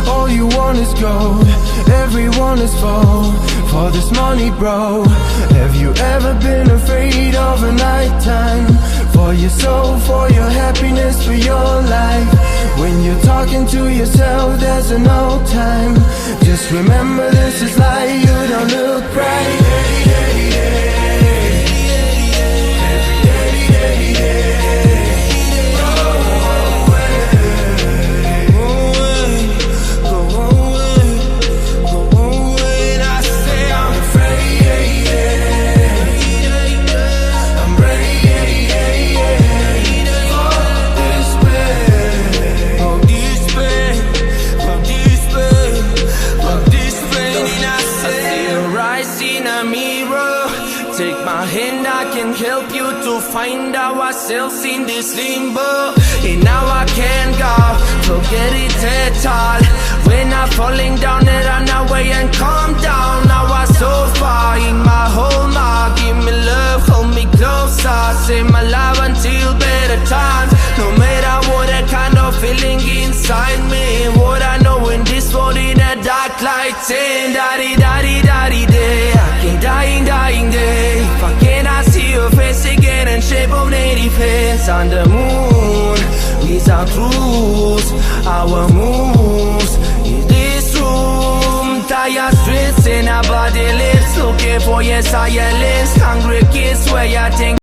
All you want is gold, everyone is for this money, bro. Have you ever been afraid of a nighttime? For your soul, for your happiness, for your life. When you're talking to yourself, there's no time. Just remember this is life, you don't look right. Take my hand, I can help you to find ourselves in this limbo. And now I can't go, forget it at all. When I'm falling down, I run away and calm down. Now I'm so far in my home, give me love, hold me closer. Save my life until better times. No matter what that kind of feeling inside me, what I know in this world in a dark light, saying daddy, daddy, daddy, day. I can't dying day. If I cannot see your face again in shape of native hands on the moon, these are truths, our moves in this room. Tired streets in our body lips, looking for your silence. Hungry kids where you think